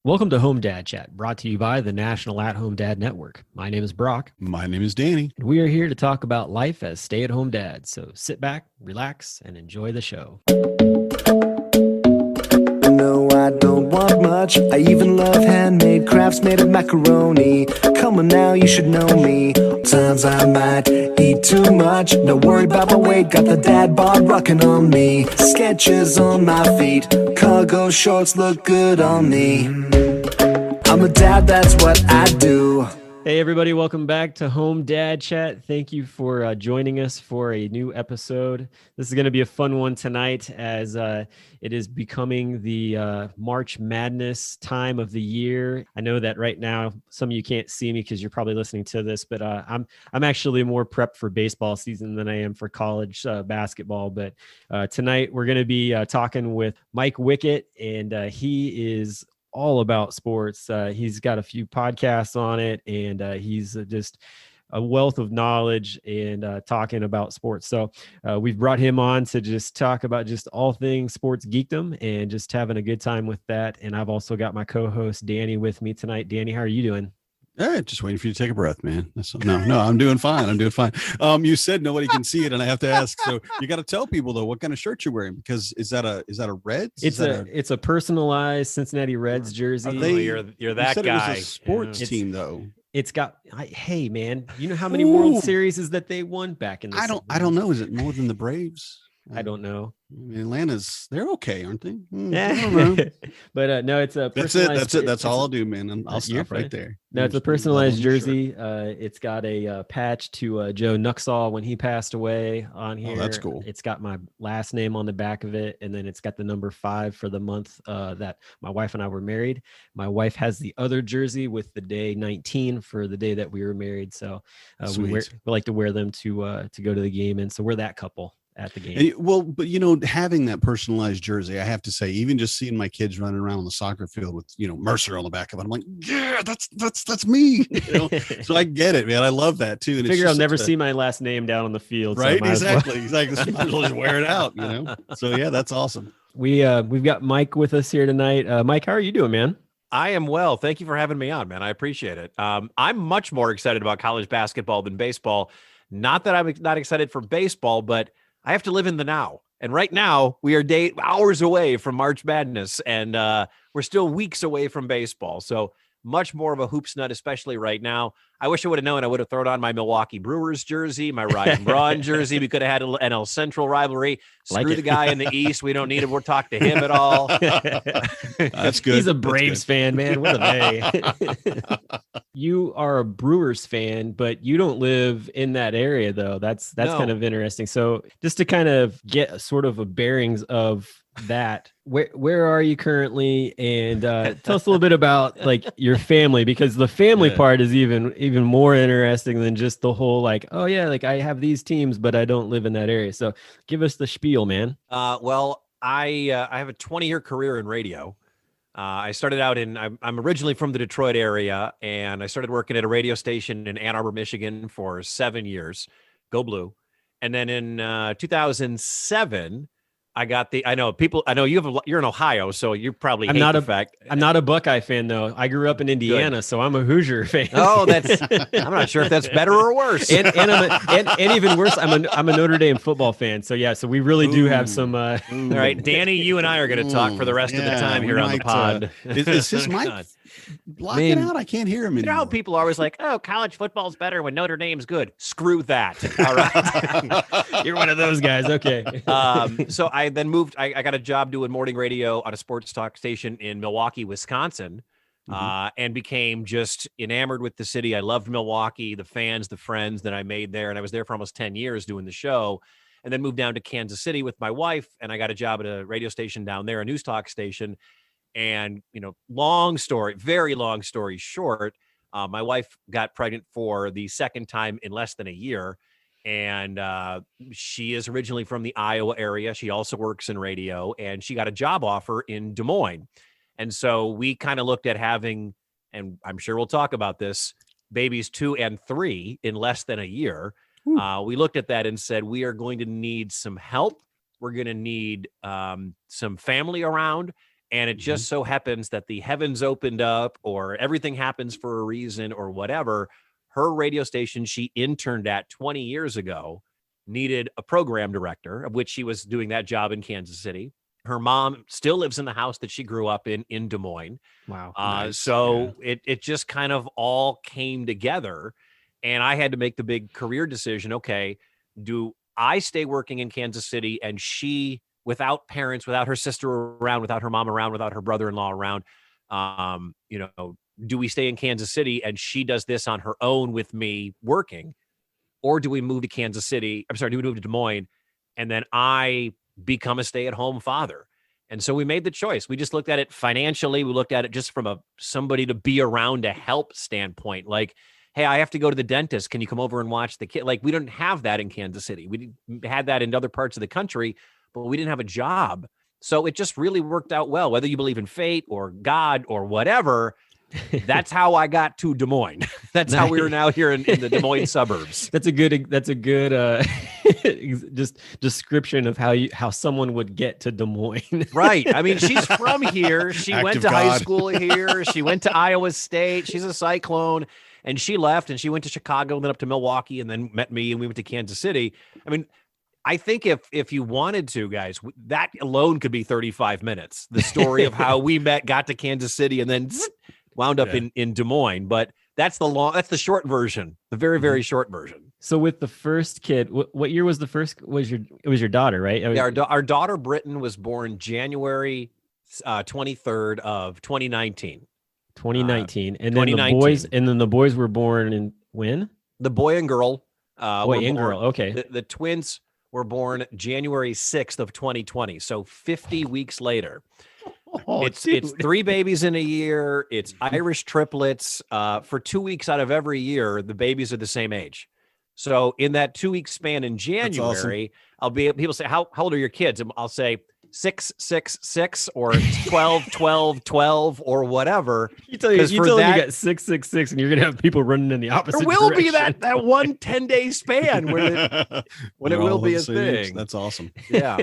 Welcome to Home Dad Chat, brought to you by the National At-Home Dad Network. My name is Brock, My name is Danny. and we are here to talk about life as stay-at-home dads. So sit back, relax, and enjoy the show. No, I don't want much. I even love handmade crafts made of macaroni. Come on now, you should know me. Times I might eat too much. No worry about my weight, got the dad bod rocking on me. Sketches on my feet, cargo shorts look good on me. I'm a dad, that's what I do. Hey, everybody, welcome back to Home Dad Chat. Thank you for joining us for a new episode. This is going to be a fun one tonight as it is becoming the March Madness time of the year. I know that right now, some of you can't see me because you're probably listening to this, but I'm actually more prepped for baseball season than I am for college basketball. But tonight, we're going to be talking with Mike Wickett, and he is all about sports. He's got a few podcasts on it, and he's just a wealth of knowledge and talking about sports. So we've brought him on to just talk about just all things sports geekdom and just having a good time with that. And I've also got my co-host Danny with me tonight. Danny, how are you doing? All right, just waiting for you to take a breath, man. No, I'm doing fine. I'm doing fine. You said nobody can see it, and I have to ask. So you got to tell people though what kind of shirt you're wearing, because is that a Reds? It's a personalized Cincinnati Reds jersey. You're that you said guy. It was a sports team though. It's got. Hey man, you know how many World Series that they won back in the? I don't know. Is it more than the Braves? I don't know. They're okay, aren't they? I don't know. But no, it's a That's it. That's all I'll do, man. I'll stop right there. No, it's a personalized jersey. It's got a patch to Joe Nuxall when he passed away on here. Oh, that's cool. It's got my last name on the back of it, and then it's got the number 5 for the month that my wife and I were married. My wife has the other jersey with the day 19 for the day that we were married. So we like to wear them to go to the game, and so we're that couple at the game. But having that personalized jersey, I have to say, even just seeing my kids running around on the soccer field with Mercer on the back of it, I'm like, yeah, that's me. So I get it, man. I love that too. And I figure I'll never see my last name down on the field, right? So exactly. Exactly. Might as well just wear it out, So yeah, that's awesome. We've got Mike with us here tonight. Mike, how are you doing, man? I am well. Thank you for having me on, man. I appreciate it. I'm much more excited about college basketball than baseball. Not that I'm not excited for baseball, but I have to live in the now. And right now, we are hours away from March Madness, and we're still weeks away from baseball. So much more of a hoops nut, especially right now. I wish I would have known. I would have thrown on my Milwaukee Brewers jersey, my Ryan Braun jersey. We could have had an NL Central rivalry. Screw the guy in the East. We don't need him. We'll talk to him at all. That's good. He's a Braves fan, man. What are they? You are a Brewers fan, but you don't live in that area, though. That's kind of interesting. So just to kind of get sort of a bearings of that, where are you currently? And tell us a little bit about like your family, because the family part is even more interesting than just the whole like, oh yeah, like I have these teams, but I don't live in that area. So give us the spiel, man. Well, I have a 20-year career in radio. I started out I'm originally from the Detroit area, and I started working at a radio station in Ann Arbor, Michigan for 7 years. Go Blue. And then in 2007, I know you're in Ohio, so you probably I'm not a Buckeye fan though. I grew up in Indiana, Good. So I'm a Hoosier fan. Oh, I'm not sure if that's better or worse. and even worse, I'm a Notre Dame football fan. So yeah, so we really do have some. All right, Danny, you and I are going to talk for the rest of the time here on the pod. Is his mic blocking out? I can't hear him anymore. You know how people are always like, "Oh, college football's better when Notre Dame's good." Screw that. All right, you're one of those guys. Okay. So I then moved. I got a job doing morning radio on a sports talk station in Milwaukee, Wisconsin. And became just enamored with the city. I loved Milwaukee, the fans, the friends that I made there. And I was there for almost 10 years doing the show, and then moved down to Kansas City with my wife. And I got a job at a radio station down there, a news talk station. And, very long story short, my wife got pregnant for the second time in less than a year. And she is originally from the Iowa area. She also works in radio, and she got a job offer in Des Moines. And so we kind of looked at having, and I'm sure we'll talk about this, babies 2 and 3 in less than a year. We looked at that and said, we are going to need some help. We're going to need some family around. And it just so happens that the heavens opened up, or everything happens for a reason, or whatever. Her radio station she interned at 20 years ago needed a program director, of which she was doing that job in Kansas City. Her mom still lives in the house that she grew up in Des Moines. Wow. Nice. It just kind of all came together, and I had to make the big career decision. Okay, do I stay working in Kansas City, and she, without parents, without her sister around, without her mom around, without her brother-in-law around, do we stay in Kansas City and she does this on her own with me working? Or do we move to Kansas City? I'm sorry, do we move to Des Moines and then I become a stay-at-home father? And so we made the choice. We just looked at it financially. We looked at it just from somebody to be around to help standpoint. Like, hey, I have to go to the dentist. Can you come over and watch the kid? Like, we didn't have that in Kansas City. We had that in other parts of the country, but we didn't have a job. So it just really worked out well. Whether you believe in fate or God or whatever, that's how I got to Des Moines. That's how we are now here in the Des Moines suburbs. That's a good just description of how someone would get to Des Moines. Right. I mean, she's from here. She Act went of to high God. school here. She went to Iowa State. She's a Cyclone. And she left and she went to Chicago and then up to Milwaukee and then met me and we went to Kansas City. I mean, I think if you wanted to, guys, that alone could be 35 minutes. The story of how we met, got to Kansas City, and then wound up in Des Moines. But that's the short version, the very, very short version. So with the first kid, what year was the first? It was your daughter, right? Yeah, our daughter Britton was born January 23rd of 2019. 2019, and then 2019. the boys were born in when? The boy and girl. Boy and girl. Okay. The twins were born January 6th of 2020. So 50 weeks later. Oh, it's 3 babies in a year. It's Irish triplets. For 2 weeks out of every year, the babies are the same age. So in that 2-week span in January, awesome. People say, how old are your kids? And I'll say 6, 6, 6, or 12, 12, 12, or whatever. You tell you got 6, 6, 6, and you're gonna have people running in the opposite. There will direction. be that one 10-day span where when it will be a thing. That's awesome. Yeah.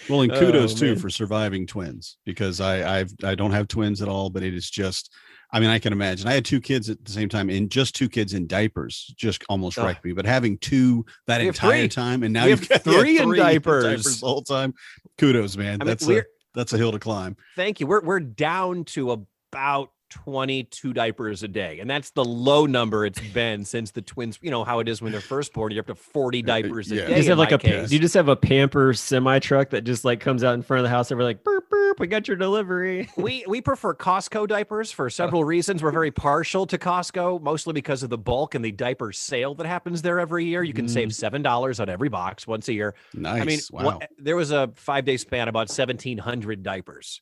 Well, and kudos too for surviving twins, because I don't have twins at all, but it is just, I mean, I can imagine. I had 2 kids at the same time, and just 2 kids in diapers just almost wrecked me. But having 2 that entire time, and now you've got 3 in diapers the whole time. Kudos, man. That's a hill to climb. Thank you. We're down to about 22 diapers a day, and that's the low number it's been since the twins. You know how it is when they're first born. You're up to 40 diapers a day. You just have you just have a Pamper semi truck that just like comes out in front of the house, and we're like, burp, burp, we got your delivery. We prefer Costco diapers for several reasons. We're very partial to Costco, mostly because of the bulk and the diaper sale that happens there every year. You can save $7 on every box once a year. Nice. I mean, wow. There was a 5-day span, about 1,700 diapers,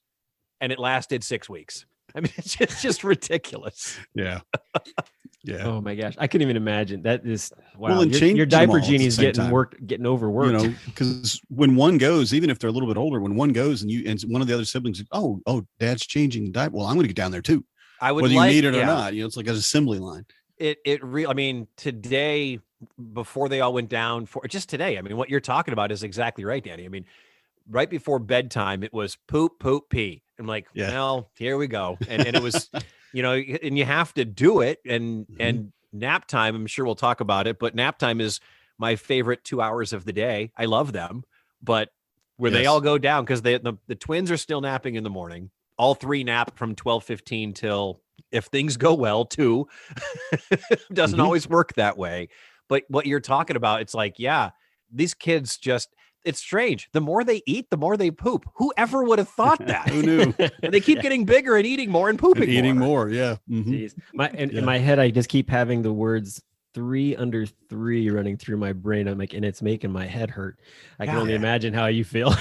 and it lasted 6 weeks. I mean, it's just ridiculous. Yeah. Yeah. Oh my gosh, I couldn't even imagine. That is wow. Well, and your diaper genie is getting time. getting overworked. You know, because when one goes, even if they're a little bit older, when one goes and one of the other siblings, oh, Dad's changing diaper. Well, I'm going to get down there too. Whether you need it or not. You know, it's like an assembly line. I mean, today, before they all went down for just today, I mean, what you're talking about is exactly right, Danny. I mean, right before bedtime, it was poop, poop, pee. I'm like, well, here we go. And it was, you know, and you have to do it. And nap time, I'm sure we'll talk about it, but nap time is my favorite 2 hours of the day. I love them, but where they all go down, because the twins are still napping in the morning. All 3 nap from 12:15 till, if things go well, 2. Doesn't always work that way. But what you're talking about, it's like, yeah, these kids just, it's strange. The more they eat, the more they poop. Whoever would have thought that? Who knew? And they keep getting bigger and eating more and pooping more. Yeah. Mm-hmm. In my head, I just keep having the words 3 under 3 running through my brain. I'm like, and it's making my head hurt. I can only imagine how you feel.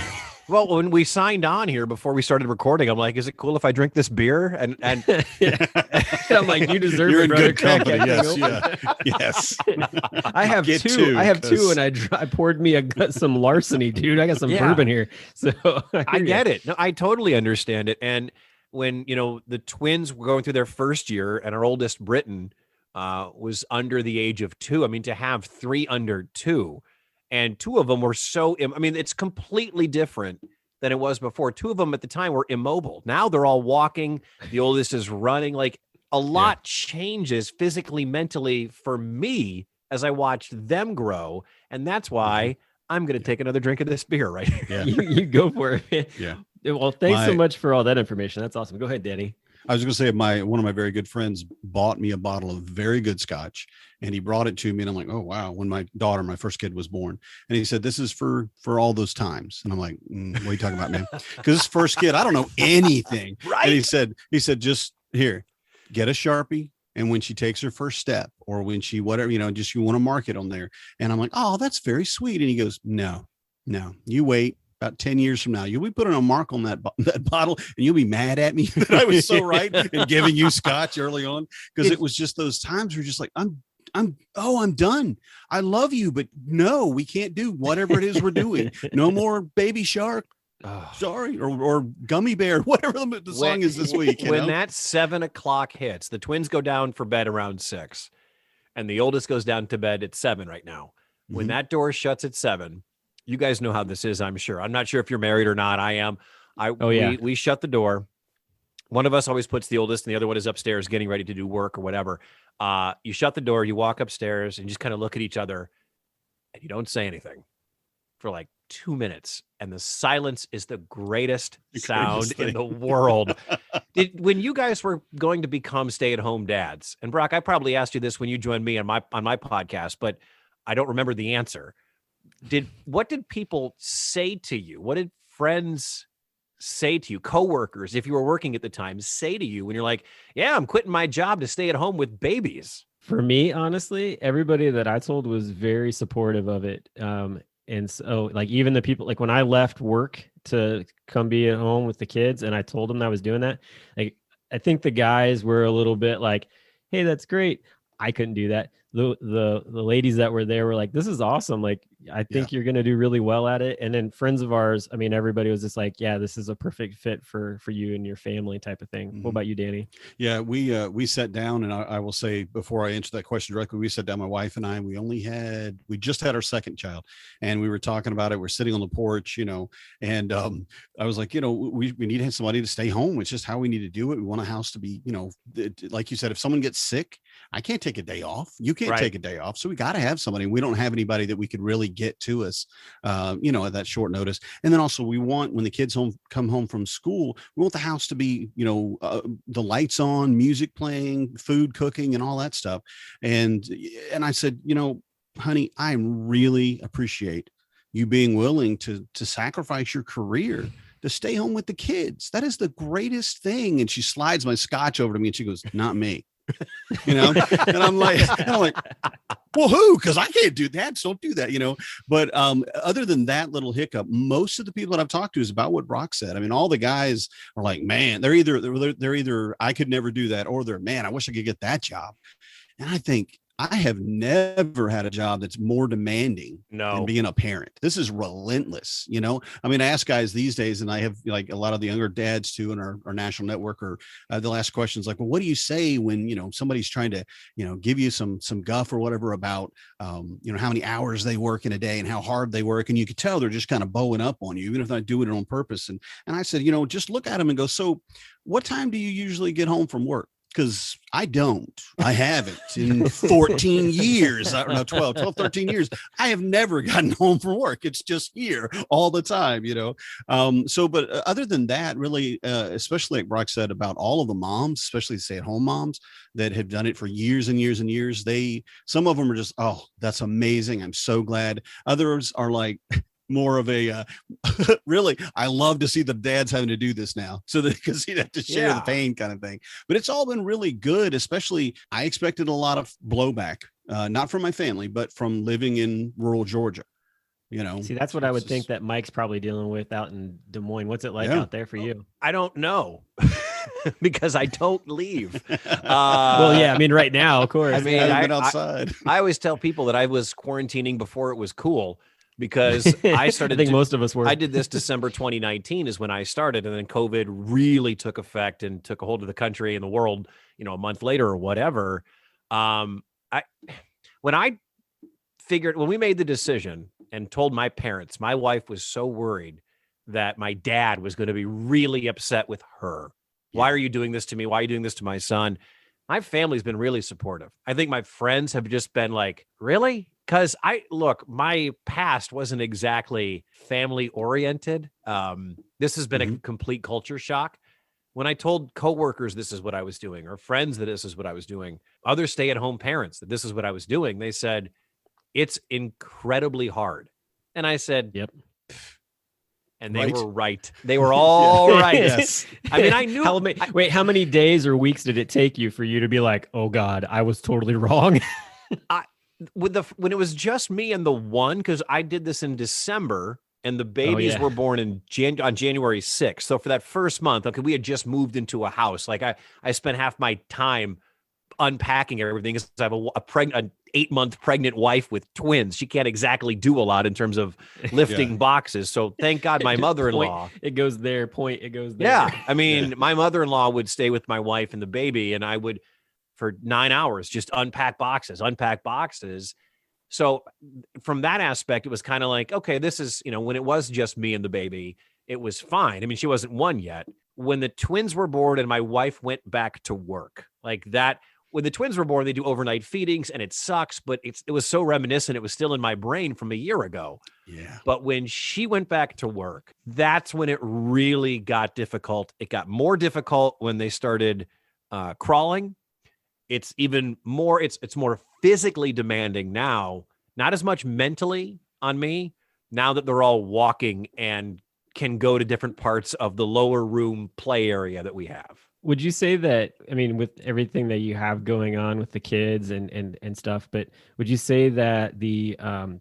Well, when we signed on here before we started recording, I'm like, is it cool if I drink this beer? And I'm like, you deserve You're it, in brother. good company. Crack Yes. I have two. I have 2, and I poured me some larceny, dude. I got some bourbon here. So I get it. No, I totally understand it. And when, you know, the twins were going through their first year, and our oldest Britton was under the age of 2. I mean, to have 3 under 2, and 2 of them were so, I mean, it's completely different than it was before. Two of them at the time were immobile. Now they're all walking. The oldest is running. Like a lot changes physically, mentally for me as I watched them grow. And that's why I'm going to take another drink of this beer right here. Yeah. You go for it. Yeah. Well, thanks so much for all that information. That's awesome. Go ahead, Danny. I was going to say one of my very good friends bought me a bottle of very good scotch, and he brought it to me, and I'm like, oh wow. When my first kid was born, and he said, this is for all those times. And I'm like, what are you talking about, man? Because this first kid, I don't know anything. Right. And he said, just here, get a Sharpie. And when she takes her first step, or when she, whatever, just, you want to mark it on there. And I'm like, oh, that's very sweet. And he goes, no, you wait. About 10 years from now, you'll be putting a mark on that bottle, and you'll be mad at me that I was so right in giving you scotch early on, because it was just those times where you're just like, I'm done. I love you, but no, we can't do whatever it is we're doing. No more Baby Shark. Sorry, or Gummy Bear, whatever the song is this week. When that 7 o'clock hits, the twins go down for bed around 6, and the oldest goes down to bed at 7 right now. When that door shuts at 7. You guys know how this is, I'm sure. I'm not sure if you're married or not. I am. We shut the door. One of us always puts the oldest, and the other one is upstairs getting ready to do work or whatever. You shut the door, you walk upstairs, and just kind of look at each other, and you don't say anything for like 2 minutes. And the silence is the greatest sound in the world. When you guys were going to become stay-at-home dads, and Brock, I probably asked you this when you joined me on my podcast, but I don't remember the answer. What did people say to you? What did friends say to you? Coworkers, if you were working at the time, say to you when you're like, yeah, I'm quitting my job to stay at home with babies? For me, honestly, everybody that I told was very supportive of it. And so like even the people, like when I left work to come be at home with the kids and I told them that I was doing that, like, I think the guys were a little bit like, hey, that's great. I couldn't do that. The ladies that were there were like, this is awesome. Like, I think you're going to do really well at it. And then friends of ours, I mean, everybody was just like, yeah, this is a perfect fit for you and your family type of thing. What about you, Danny? Yeah, we sat down, and I will say, before I answer that question directly, we sat down, my wife and I, we just had our second child, and we were talking about it. We're sitting on the porch, and I was like, we need to have somebody to stay home. It's just how we need to do it. We want a house to be, like you said, if someone gets sick, I can't take a day off. You can't take a day off. So we got to have somebody. We don't have anybody that we could really get to us, at that short notice. And then also we want, when the kids come home from school, we want the house to be, the lights on, music playing, food cooking, and all that stuff. And I said, honey, I really appreciate you being willing to sacrifice your career to stay home with the kids. That is the greatest thing. And she slides my scotch over to me and she goes, not me. And I'm like, well, who? Because I can't do that. So don't do that, But other than that little hiccup, most of the people that I've talked to is about what Brock said. I mean, all the guys are like, man, they're either I could never do that, or they're, man, I wish I could get that job. And I think I have never had a job that's more demanding than being a parent. This is relentless. I mean, I ask guys these days, and I have like a lot of the younger dads too in our national network, or they'll ask questions like, well, what do you say when, somebody's trying to, give you some guff or whatever about, how many hours they work in a day and how hard they work. And you could tell they're just kind of bowing up on you, even if they do it on purpose. And I said, just look at them and go, so what time do you usually get home from work? Because I haven't in 14 years, 13 years. I have never gotten home from work. It's just here all the time, but other than that, really, especially like Brock said about all of the moms, especially stay-at-home moms that have done it for years and years and years, some of them are just, oh, that's amazing. I'm so glad. Others are like, more of a really, I love to see the dads having to do this now so that because he'd have to share the pain kind of thing. But it's all been really good. Especially I expected a lot of blowback, not from my family, but from living in rural Georgia. See, that's what I would think that Mike's probably dealing with out in Des Moines. What's it like out there for you? I don't know. Because I don't leave. Well, yeah, I mean, right now, of course. I mean, I've been outside. I always tell people that I was quarantining before it was cool. Because I started. I think most of us were. I did this December 2019 is when I started, and then COVID really took effect and took a hold of the country and the world. A month later or whatever. When we made the decision and told my parents, my wife was so worried that my dad was going to be really upset with her. Why are you doing this to me? Why are you doing this to my son? My family's been really supportive. I think my friends have just been like, really? Because my past wasn't exactly family oriented. This has been a complete culture shock. When I told coworkers this is what I was doing, or friends that this is what I was doing, other stay-at-home parents that this is what I was doing, they said, it's incredibly hard. And I said, yep. And they were right. They were all right. Yes. I mean, I knew. How many days or weeks did it take you for you to be like, oh God, I was totally wrong? When it was just me and the one, because I did this in December and the babies were born on January 6th. So for that first month, okay, we had just moved into a house. Like I spent half my time unpacking everything because I have an 8-month pregnant wife with twins. She can't exactly do a lot in terms of lifting boxes. So thank God my mother-in-law. It goes there. It goes there. Yeah. I mean, my mother-in-law would stay with my wife and the baby, and I would, for 9 hours, just unpack boxes. So from that aspect, it was kind of like, okay, this is, when it was just me and the baby, it was fine. I mean, she wasn't one yet. When the twins were born and my wife went back to work, like that, when the twins were born, they do overnight feedings and it sucks, but it was so reminiscent. It was still in my brain from a year ago. Yeah. But when she went back to work, that's when it really got difficult. It got more difficult when they started crawling. It's even more, it's more physically demanding now, not as much mentally on me, now that they're all walking and can go to different parts of the lower room play area that we have. Would you say that, I mean, with everything that you have going on with the kids and stuff, but would you say that the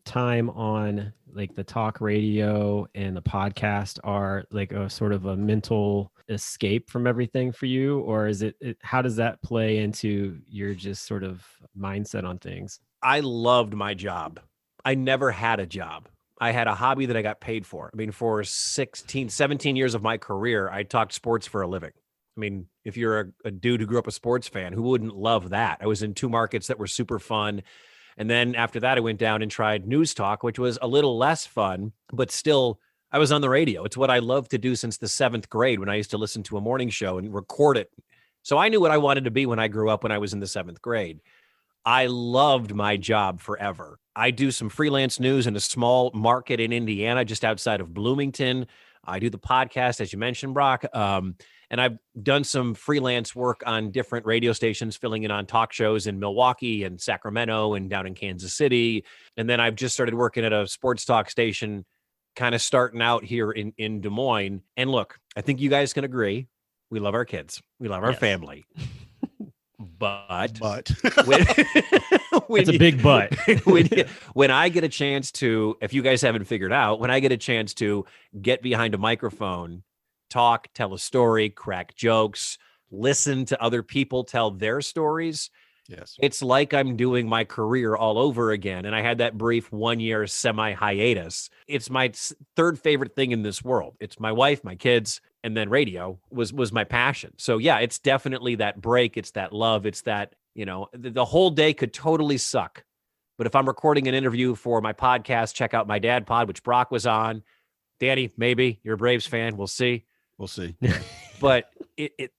time on like the talk radio and the podcast are like a sort of a mental escape from everything for you? Or is it how does that play into your just sort of mindset on things? I loved my job. I never had a job. I had a hobby that I got paid for. I mean, for 17 years of my career, I talked sports for a living. I mean, if you're a dude who grew up a sports fan, who wouldn't love that? I was in 2 markets that were super fun. And then after that, I went down and tried news talk, which was a little less fun, but still I was on the radio. It's what I loved to do since the 7th grade when I used to listen to a morning show and record it. So I knew what I wanted to be when I grew up, when I was in the 7th grade. I loved my job forever. I do some freelance news in a small market in Indiana, just outside of Bloomington. I do the podcast, as you mentioned, Brock. And I've done some freelance work on different radio stations, filling in on talk shows in Milwaukee and Sacramento and down in Kansas City. And then I've just started working at a sports talk station, kind of starting out here in Des Moines. And look, I think you guys can agree. We love our kids. We love our family. But it's a big but. when I get a chance to, if you guys haven't figured out, when I get a chance to get behind a microphone, talk, tell a story, crack jokes, listen to other people tell their stories. Yes. It's like I'm doing my career all over again. And I had that brief 1-year semi-hiatus. It's my 3rd favorite thing in this world. It's my wife, my kids, and then radio was my passion. So yeah, it's definitely that break. It's that love. It's that, the whole day could totally suck. But if I'm recording an interview for my podcast, check out my dad pod, which Brock was on. Danny, maybe you're a Braves fan. We'll see. We'll see. But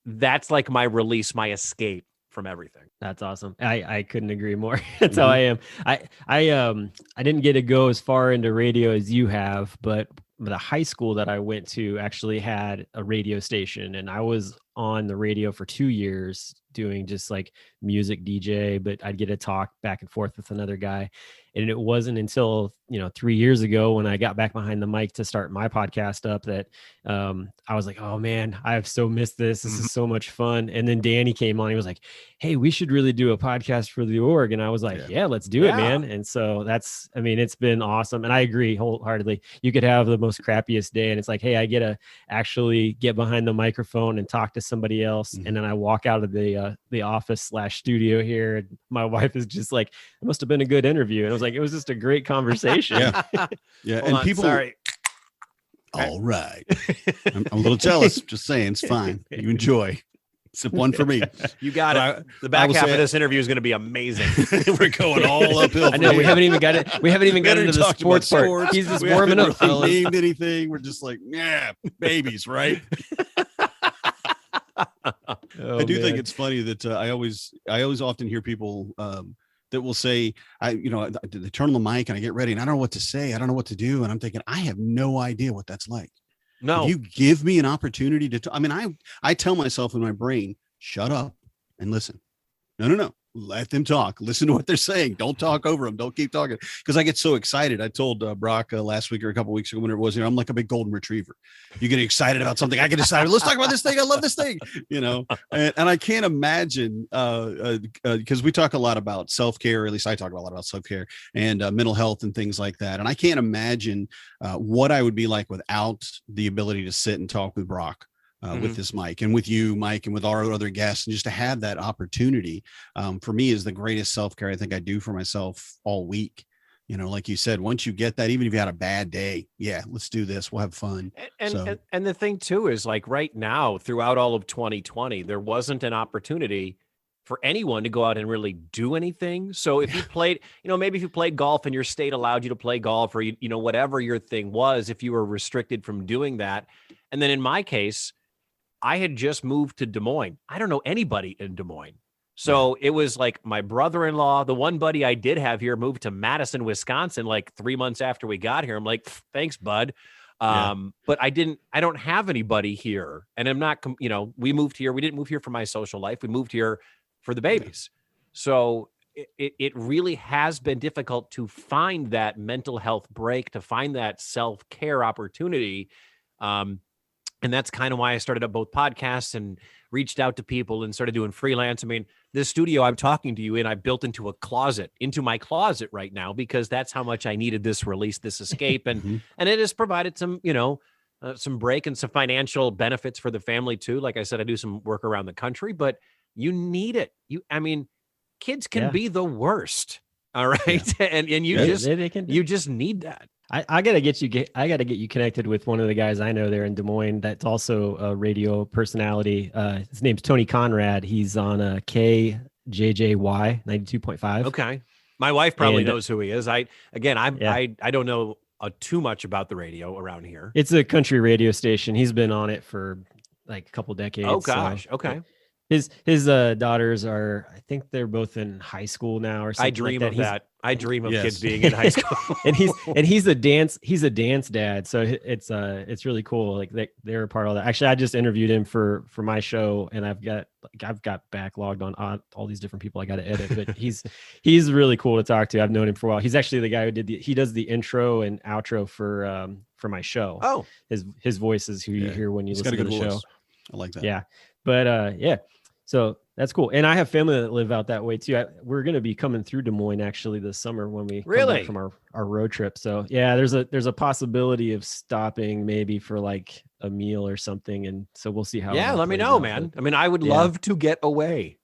that's like my release, my escape from everything. That's awesome. I couldn't agree more. That's how I am. I didn't get to go as far into radio as you have, but the high school that I went to actually had a radio station, and I was on the radio for 2 years doing just like music DJ, but I'd get to talk back and forth with another guy. And it wasn't until, 3 years ago when I got back behind the mic to start my podcast up that I was like, oh man, I have so missed this. This is so much fun. And then Danny came on. He was like, hey, we should really do a podcast for the org. And I was like, yeah, let's do it, man. And so it's been awesome. And I agree wholeheartedly. You could have the most crappiest day and it's like, hey, I get to actually get behind the microphone and talk to somebody else. And then I walk out of the office / studio here. And my wife is just like, it must have been a good interview. And I was like, it was just a great conversation. Yeah. And people, sorry. All right. I'm a little jealous. Just saying, it's fine. You enjoy. one for me. You got it. The back half of this interview is going to be amazing. We're going all uphill. I know we haven't even got it. We haven't even got into the sports part. He's just warming up. Really named anything? We're just like, yeah, babies, right? I do think it's funny that I always often hear people that will say, they turn on the mic and I get ready and I don't know what to say. I don't know what to do. And I'm thinking, I have no idea what that's like. No, if you give me an opportunity to, I tell myself in my brain, shut up and listen. No. Let them talk. Listen to what they're saying. Don't talk over them. Don't keep talking. Because I get so excited. I told Brock last week or a couple weeks ago, when it was, I'm like a big golden retriever. You get excited about something, I get excited. Let's talk about this thing. I love this thing. And I can't imagine because we talk a lot about self-care. At least I talk a lot about self-care and mental health and things like that. And I can't imagine what I would be like without the ability to sit and talk with Brock. With this mic and with you, Mike, and with our other guests, and just to have that opportunity for me is the greatest self-care I think I do for myself all week. Like you said, once you get that, even if you had a bad day, let's do this. We'll have fun. And the thing too is, like, right now, throughout all of 2020, there wasn't an opportunity for anyone to go out and really do anything. So if you played, maybe if you played golf and your state allowed you to play golf, or, whatever your thing was, if you were restricted from doing that. And then in my case, I had just moved to Des Moines. I don't know anybody in Des Moines. So it was like my brother-in-law, the one buddy I did have here, moved to Madison, Wisconsin, like 3 months after we got here. I'm like, thanks, bud. But I don't have anybody here. And I'm not, we moved here. We didn't move here for my social life. We moved here for the babies. So it really has been difficult to find that mental health break, to find that self-care opportunity. And that's kind of why I started up both podcasts and reached out to people and started doing freelance. I mean, this studio I'm talking to you in, I built into my closet right now, because that's how much I needed this release, this escape. And, and it has provided some, some break and some financial benefits for the family too. Like I said, I do some work around the country, but you need it. Kids can be the worst. All right. Yeah. and you just need that. I gotta get you connected with one of the guys I know there in Des Moines that's also a radio personality. His name's Tony Conrad. He's on KJJY 92.5. Okay, my wife probably knows who he is. I don't know too much about the radio around here. It's a country radio station. He's been on it for like a couple decades. Oh gosh, okay. His daughters are, I think they're both in high school now or something. I dream of that. I dream of kids being in high school. and he's a dance dad. So it's really cool. Like they're a part of that. Actually, I just interviewed him for my show, and I've got backlogged on all these different people I got to edit, but he's really cool to talk to. I've known him for a while. He's actually the guy who he does the intro and outro for my show. Oh, his voice is who you hear when you listen to the show. I like that. Yeah. But so that's cool. And I have family that live out that way too. We're going to be coming through Des Moines actually this summer when we come back from our road trip. So yeah, there's a possibility of stopping maybe for like a meal or something. And so we'll see how. Yeah, let me know, man. I mean, I would love to get away.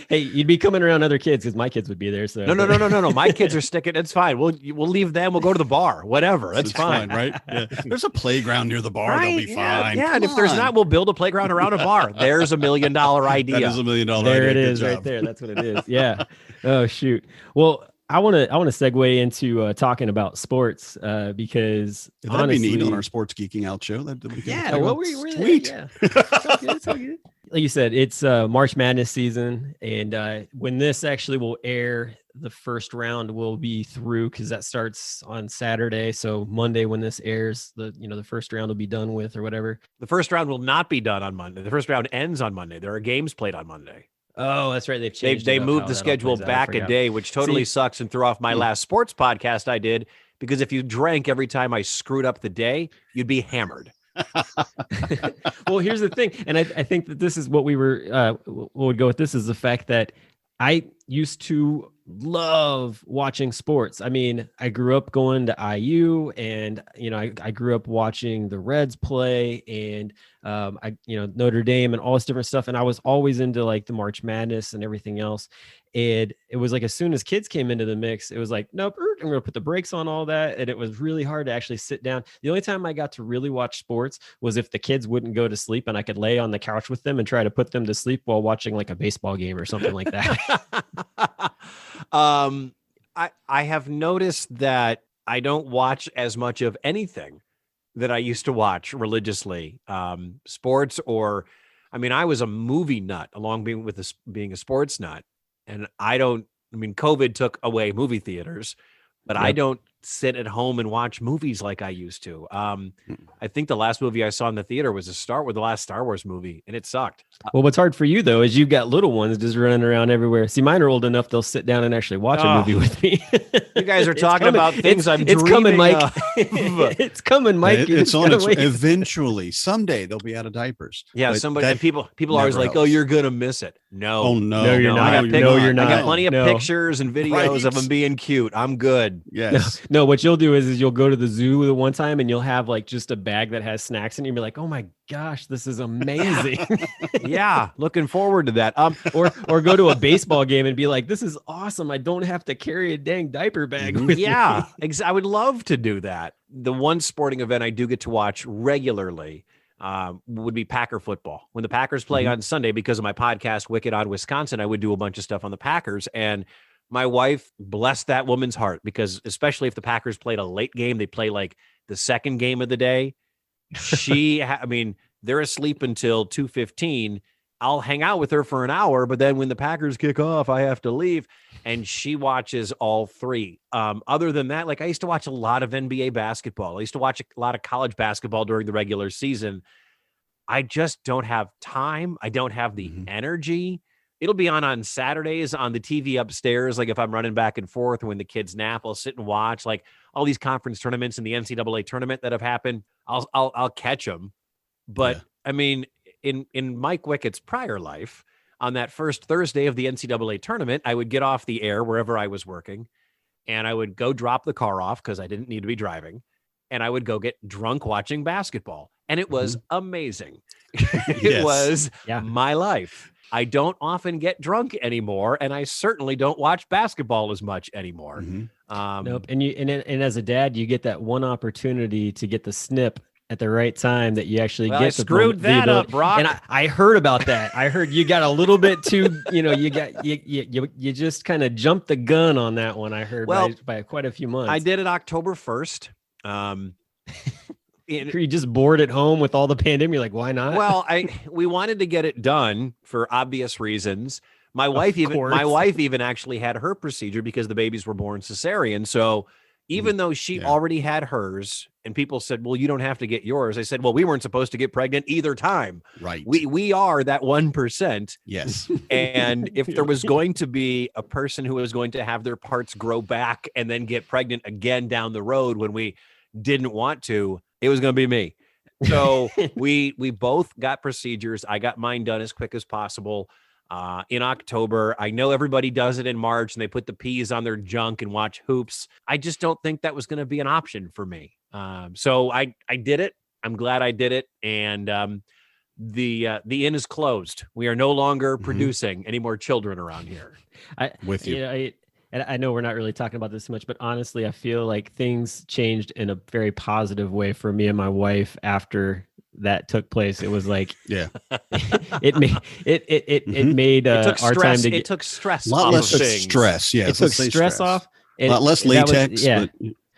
Hey, you'd be coming around other kids because my kids would be there. So no. My kids are sticking. It's fine. We'll leave them. We'll go to the bar. Whatever. That's fine. Right? Yeah. There's a playground near the bar. Right? They'll be fine. Yeah. And if there's not, we'll build a playground around a bar. There's $1 million idea. That is $1 million there idea. It is right there. That's what it is. Yeah. Oh shoot. Well, I want to segue into talking about sports because that'd be neat on our sports geeking out show. We're sweet. Yeah. It's all good. Like you said, it's March Madness season, and when this actually will air, the first round will be through because that starts on Saturday. So Monday, when this airs, the first round will be done with or whatever. The first round will not be done on Monday. The first round ends on Monday. There are games played on Monday. Oh, that's right. They moved the schedule back a day, which totally sucks and threw off my last sports podcast I did, because if you drank every time I screwed up the day, you'd be hammered. Well, here's the thing. And I think that this is what we would go with. This is the fact that I used to love watching sports. I mean, I grew up going to IU, and I grew up watching the Reds play, and Notre Dame and all this different stuff. And I was always into like the March Madness and everything else. And it was like as soon as kids came into the mix, it was like, nope, I'm going to put the brakes on all that. And it was really hard to actually sit down. The only time I got to really watch sports was if the kids wouldn't go to sleep, and I could lay on the couch with them and try to put them to sleep while watching like a baseball game or something like that. I have noticed that I don't watch as much of anything that I used to watch religiously, sports I was a movie nut along being a sports nut. And COVID took away movie theaters, but yep. I don't sit at home and watch movies like I used to. I think the last movie I saw in the theater was the last Star Wars movie, and it sucked. Well, what's hard for you though is you've got little ones just running around everywhere. See, mine are old enough; they'll sit down and actually watch a movie with me. You guys are talking about things it's coming, Mike. It's coming, Mike. It's on its way. Eventually, someday they'll be out of diapers. Yeah, people are always like, "Oh, you're gonna miss it." No, oh no, you're not. You're not. I got plenty of pictures and videos of them being cute. I'm good. Yes. No, what you'll do is you'll go to the zoo the one time and you'll have like just a bag that has snacks in it. You'll be like, oh my gosh, this is amazing. Yeah, looking forward to that. Or go to a baseball game and be like, this is awesome. I don't have to carry a dang diaper bag with me. Yeah, I would love to do that. The one sporting event I do get to watch regularly would be Packer football. When the Packers play on Sunday, because of my podcast, Wickett on Wisconsin, I would do a bunch of stuff on the Packers. And my wife, bless that woman's heart, because especially if the Packers played a late game, they play like the second game of the day. They're asleep until 2:15. I'll hang out with her for an hour, but then when the Packers kick off, I have to leave. And she watches all three. Other than that, like I used to watch a lot of NBA basketball. I used to watch a lot of college basketball during the regular season. I just don't have time. I don't have the energy. It'll be on Saturdays on the TV upstairs. Like if I'm running back and forth when the kids nap, I'll sit and watch like all these conference tournaments and the NCAA tournament that have happened. I'll catch them. But in Mike Wickett's prior life, on that first Thursday of the NCAA tournament, I would get off the air wherever I was working, and I would go drop the car off because I didn't need to be driving, and I would go get drunk watching basketball. And it was amazing. It was my life. I don't often get drunk anymore, and I certainly don't watch basketball as much anymore. Nope. And as a dad, you get that one opportunity to get the snip at the right time that you actually get. I screwed that up, Brock. And I heard about that. I heard you got a little bit too, you just kind of jumped the gun on that one. I heard by quite a few months. I did it October 1st. You just bored at home with all the pandemic. You're like, why not? Well, we wanted to get it done for obvious reasons. My wife even actually had her procedure because the babies were born cesarean. So even though she already had hers, and people said, well, you don't have to get yours. I said, well, we weren't supposed to get pregnant either time. Right. We are that 1%. Yes. And if there was going to be a person who was going to have their parts grow back and then get pregnant again down the road when we didn't want to, it was going to be me. So we both got procedures. I got mine done as quick as possible. In October. I know everybody does it in March and they put the peas on their junk and watch hoops. I just don't think that was going to be an option for me. So I did it. I'm glad I did it. And the inn is closed. We are no longer producing any more children around here. With you. And I know we're not really talking about this much, but honestly, I feel like things changed in a very positive way for me and my wife after that took place. It was like, it made our time to it took stress a lot off less of things. Stress. Yeah, it took stress off. A lot less latex.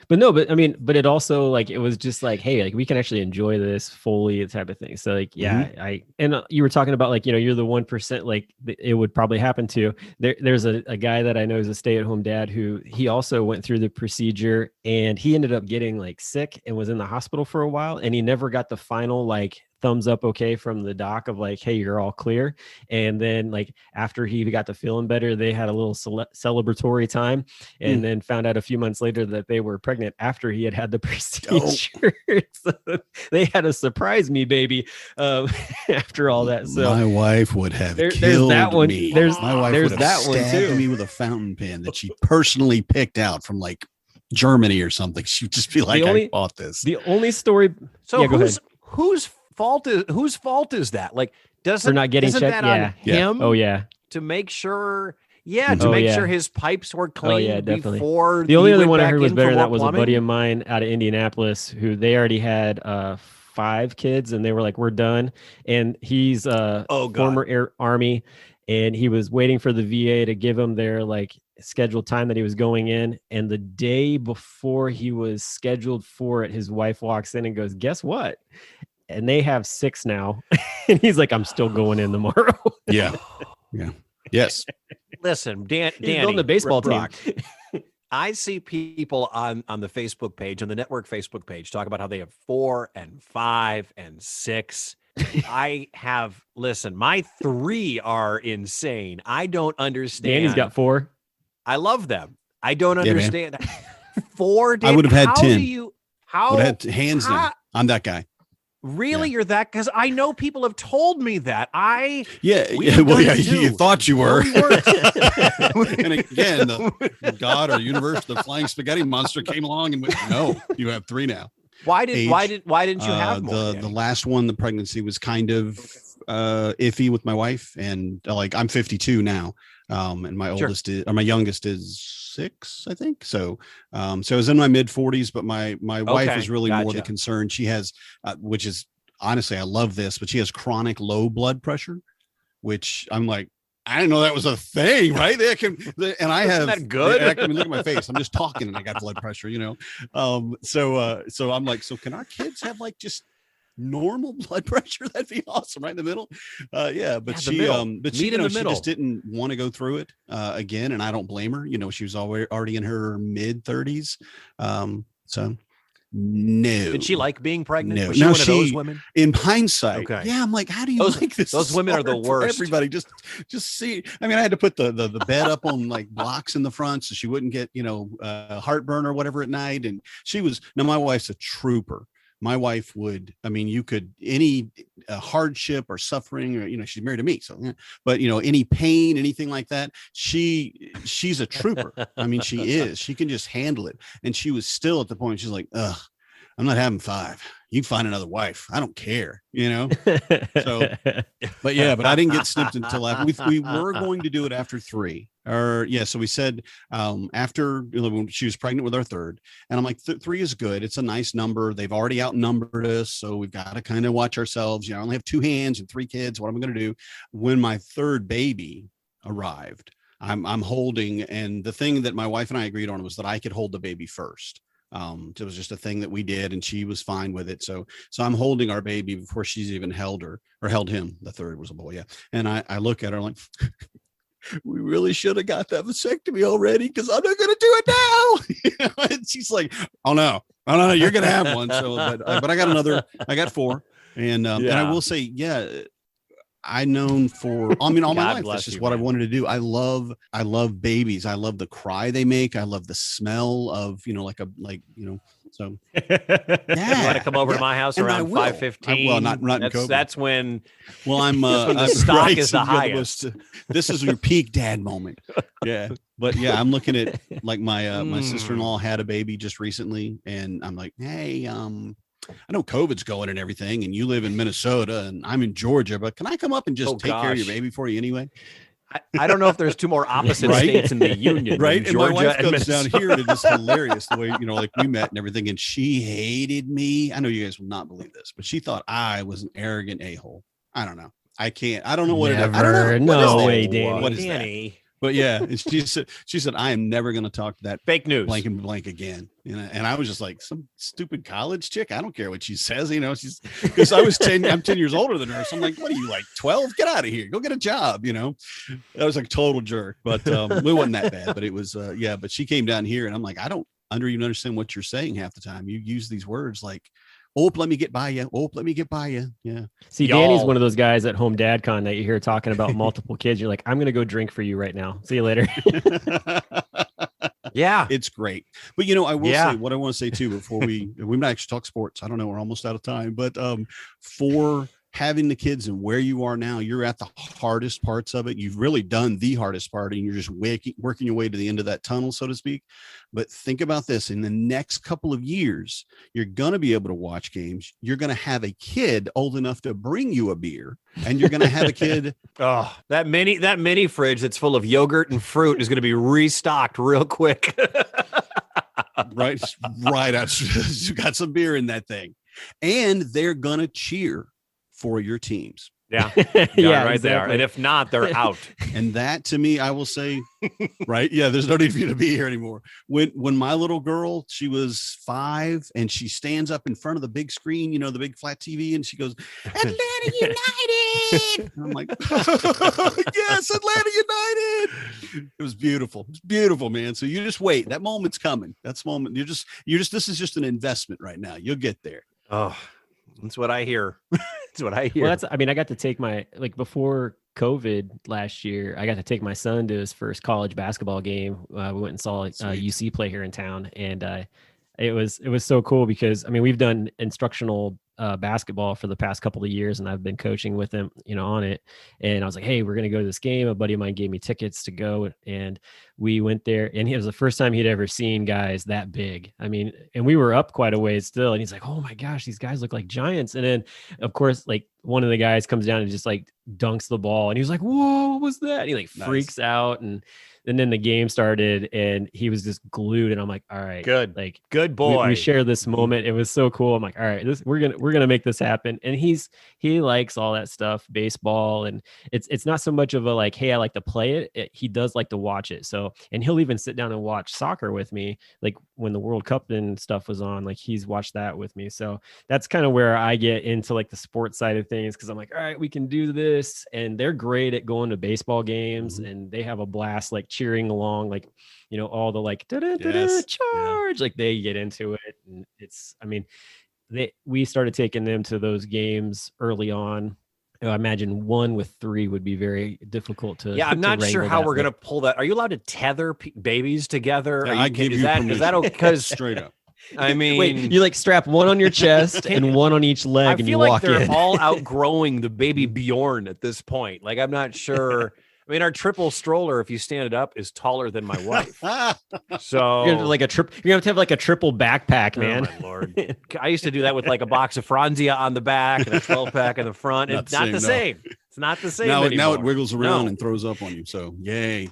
But it also like, it was just like, hey, like we can actually enjoy this fully type of thing. So like, you were talking about like, you're the 1%, like it would probably happen to. There's a guy that I know is a stay-at-home dad who he also went through the procedure and he ended up getting like sick and was in the hospital for a while. And he never got the final like thumbs up okay from the doc of like, hey, you're all clear. And then like after he got to feeling better, they had a little celebratory time, and then found out a few months later that they were pregnant after he had the procedure. So they had a surprise me baby after all that. So my wife would have killed there's that one. me. My wife would there's have that one stabbed too. me with a fountain pen that she personally picked out from like Germany or something. She'd just be like, I bought this. The only story. So yeah, whose fault is that? Like, for not getting checked? That on him? Oh yeah. To make sure. Yeah, to make sure his pipes were clean definitely. before. The only other one I heard was better. That was a buddy of mine out of Indianapolis who they already had 5 kids, and they were like, we're done. And he's former Air Army, and he was waiting for the VA to give him their like scheduled time that he was going in. And the day before he was scheduled for it, his wife walks in and goes, guess what? And they have 6 now. And he's like, I'm still going in tomorrow. Yeah. Yes. Listen, Danny, on the baseball team. I see people on the Facebook page, on the network Facebook page, talk about how they have 4 and 5 and 6. Listen, my 3 are insane. I don't understand. Danny's got 4. I love them. I don't understand. 4. I would have had 10. How? Would have had hands down. I'm that guy. Really, you're that? Because I know people have told me that. You thought you were. And again, the God or universe, the flying spaghetti monster came along and went, no, you have 3 now. Why didn't you have more? The last one, the pregnancy was kind of iffy with my wife, and like I'm 52 now, and my youngest is 6, I think. So I was in my mid 40s, but my wife is really more the concern. She has, which is honestly, I love this, but she has chronic low blood pressure, which I'm like, I didn't know that was a thing, right? And I have that good. I mean, look at my face. I'm just talking and I got blood pressure, So I'm like, so can our kids have like just normal blood pressure? That'd be awesome, right in the middle. She just didn't want to go through it again, and I don't blame her. She was already in her mid 30s. So no. Did she like being pregnant? No. Was she one of those women? In hindsight, okay. Yeah, I'm like, how do you like this? Those women are the worst. Everybody just see. I mean, I had to put the bed up on like blocks in the front so she wouldn't get heartburn or whatever at night. And my wife's a trooper. My wife would, I mean, you could, any hardship or suffering, or, she's married to me. So, but any pain, anything like that, she's a trooper. I mean, she can just handle it. And she was still at the point, she's like, ugh, I'm not having 5. You find another wife. I don't care, So, but I didn't get snipped until after we were going to do it after 3. So we said after when she was pregnant with our 3rd, and I'm like, 3 is good. It's a nice number. They've already outnumbered us, so we've got to kind of watch ourselves. I only have 2 hands and 3 kids. What am I going to do? When my 3rd baby arrived, I'm holding, and the thing that my wife and I agreed on was that I could hold the baby first. It was just a thing that we did, and she was fine with it. So I'm holding our baby before she's even held her or held him. The 3rd was a boy. Yeah. And I look at her like, we really should have got that vasectomy already, because I'm not going to do it now. And she's like, oh no, you're going to have one. So, but I got 4. And I will say, all my life, that's just what I wanted to do. I love babies. I love the cry they make. I love the smell of, so you want to come over to my house around 5:15? Well, not in COVID. That's when. Well, I'm when the stock is the highest. This is your peak dad moment. Yeah, but I'm looking at like my sister-in-law had a baby just recently, and I'm like, hey, I know COVID's going and everything, and you live in Minnesota and I'm in Georgia, but can I come up and just take care of your baby for you anyway? I don't know if there's 2 more opposite states in the union, right? Georgia and my wife comes Minnesota. down here, and it's hilarious the way, like we met and everything, and she hated me. I know you guys will not believe this, but she thought I was an arrogant a-hole. I don't know. I don't know what it is. I don't know. No way, Danny. What is Danny? That? But and she said, I am never going to talk to that fake news blank and blank again. And I was just like, some stupid college chick. I don't care what she says. She's, because I'm 10 years older than her. So I'm like, what are you, like 12? Get out of here. Go get a job. I was like total jerk, but it wasn't that bad, but it was, but she came down here and I'm like, I don't even understand what you're saying half the time. You use these words like Oh, let me get by you. Oh, let me get by you. Yeah. See, Danny's one of those guys at Home Dad Con that you hear talking about multiple kids. You're like, I'm going to go drink for you right now. See you later. Yeah. It's great. But, I will say what I want to say too, before we might actually talk sports. I don't know. We're almost out of time, but for having the kids and where you are now, you're at the hardest parts of it. You've really done the hardest part, and you're just working your way to the end of that tunnel, so to speak. But think about this. In the next couple of years, you're going to be able to watch games. You're going to have a kid old enough to bring you a beer, and you're going to have a kid. Oh, that mini fridge that's full of yogurt and fruit is going to be restocked real quick. Right. You got some beer in that thing, and they're going to cheer for your teams. Yeah. Yeah, right exactly. there. And if not, they're out. And that, to me, I will say, right. Yeah. There's no need for you to be here anymore. When my little girl, she was 5, and she stands up in front of the big screen, the big flat TV, and she goes, Atlanta United. And I'm like, yes, Atlanta United. It was beautiful. It's beautiful, man. So you just wait. That moment's coming. This is just an investment right now. You'll get there. Oh, that's what I hear. That's what I hear. Well, I got to take before COVID last year, I got to take my son to his first college basketball game. We went and saw UC play here in town, and it was so cool because we've done instructional basketball for the past couple of years, and I've been coaching with him, on it. And I was like, hey, we're going to go to this game. A buddy of mine gave me tickets to go, and we went there, and it was the first time he'd ever seen guys that big. And we were up quite a ways still. And he's like, oh my gosh, these guys look like giants. And then of course, one of the guys comes down and just dunks the ball. And he was like, whoa, what was that? And he freaks out. And then the game started, and he was just glued. And I'm like, all right, good, good boy. We share this moment. It was so cool. I'm like, all right, we're gonna make this happen. And he likes all that stuff, baseball, and it's not so much of a hey, I like to play it. He does like to watch it. So, and he'll even sit down and watch soccer with me, when the World Cup and stuff was on. He's watched that with me. So that's kind of where I get into the sports side of things, because I'm like, all right, we can do this. And they're great at going to baseball games, and they have a blast cheering along, all the charge, they get into it. And it's, we started taking them to those games early on. I imagine 1 with 3 would be very difficult to. Yeah, I'm not sure how we're going to pull that. Are you allowed to tether babies together? Yeah, is that okay? Because straight up. Wait, you strap one on your chest and one on each leg, and you walk in. I feel like they're all outgrowing the baby Bjorn at this point. I'm not sure. Our triple stroller, if you stand it up, is taller than my wife. So you're gonna have to have a triple backpack, man. Oh my Lord. I used to do that with a box of Franzia on the back and a 12-pack in the front. It's not the same. It's not the same anymore. Now it wiggles around and throws up on you. So yay.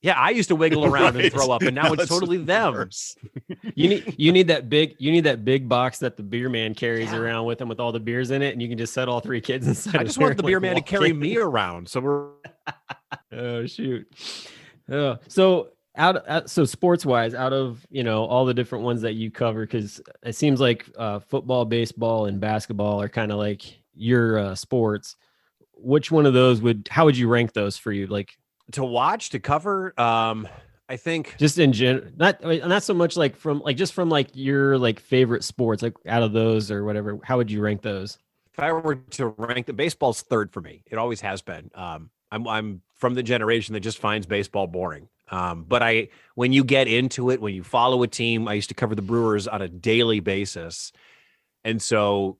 Yeah, I used to wiggle around and throw up, and now it's totally them. You need that big box that the beer man carries around with him with all the beers in it, and you can just set all 3 kids inside. I just want the beer man to carry me around. So we're oh shoot. So sports wise, out of all the different ones that you cover, because it seems like football, baseball, and basketball are kind of your sports. Which one of those how would you rank those for you? To watch, to cover, I think just in general, not so much from your from your favorite sports, out of those or whatever. How would you rank those? If I were to rank, the baseball's 3rd for me. It always has been. I'm from the generation that just finds baseball boring. But when you get into it, when you follow a team, I used to cover the Brewers on a daily basis, and so